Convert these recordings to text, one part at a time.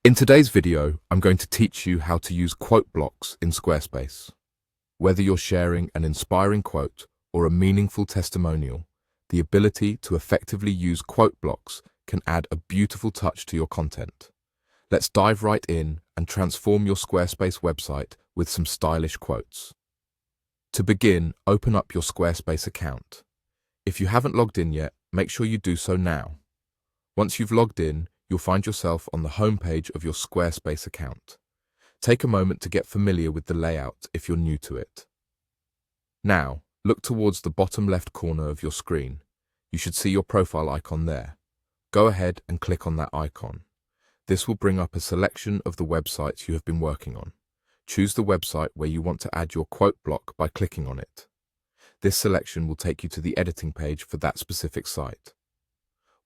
In today's video, I'm going to teach you how to use quote blocks in Squarespace. Whether you're sharing an inspiring quote or a meaningful testimonial, the ability to effectively use quote blocks can add a beautiful touch to your content. Let's dive right in and transform your Squarespace website with some stylish quotes. To begin, open up your Squarespace account. If you haven't logged in yet, make sure you do so now. Once you've logged in, you'll find yourself on the home page of your Squarespace account. Take a moment to get familiar with the layout if you're new to it. Now, look towards the bottom left corner of your screen. You should see your profile icon there. Go ahead and click on that icon. This will bring up a selection of the websites you have been working on. Choose the website where you want to add your quote block by clicking on it. This selection will take you to the editing page for that specific site.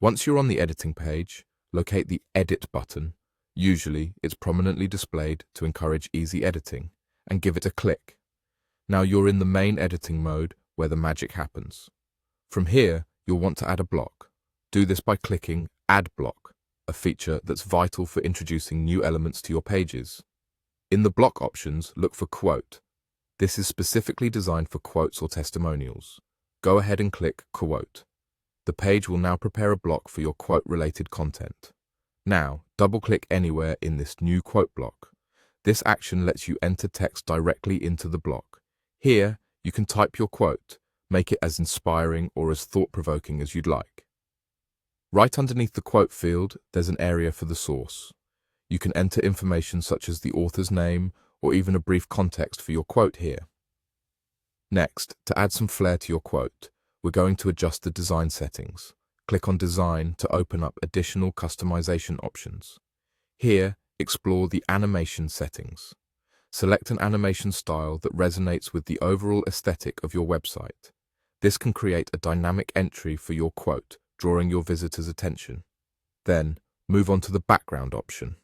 Once you're on the editing page, locate the Edit button. Usually, it's prominently displayed to encourage easy editing, and give it a click. Now you're in the main editing mode where the magic happens. From here, you'll want to add a block. Do this by clicking Add Block, a feature that's vital for introducing new elements to your pages. In the block options, look for Quote. This is specifically designed for quotes or testimonials. Go ahead and click Quote. The page will now prepare a block for your quote-related content. Now, double-click anywhere in this new quote block. This action lets you enter text directly into the block. Here, you can type your quote, make it as inspiring or as thought-provoking as you'd like. Right underneath the quote field, there's an area for the source. You can enter information such as the author's name or even a brief context for your quote here. Next, to add some flair to your quote, we're going to adjust the design settings. Click on Design to open up additional customization options. Here, explore the animation settings. Select an animation style that resonates with the overall aesthetic of your website. This can create a dynamic entry for your quote, drawing your visitors' attention. Then, move on to the background option.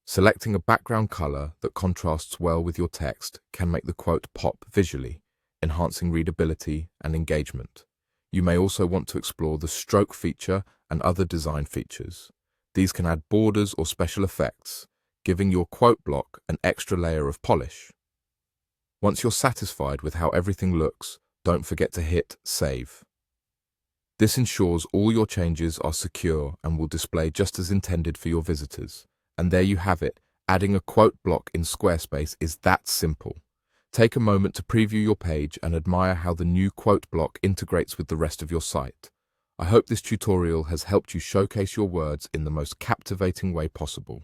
Selecting a background color that contrasts well with your text can make the quote pop visually, enhancing readability and engagement. You may also want to explore the stroke feature and other design features. These can add borders or special effects, giving your quote block an extra layer of polish. Once you're satisfied with how everything looks, don't forget to hit Save. This ensures all your changes are secure and will display just as intended for your visitors. And there you have it. Adding a quote block in Squarespace is that simple. Take a moment to preview your page and admire how the new quote block integrates with the rest of your site. I hope this tutorial has helped you showcase your words in the most captivating way possible.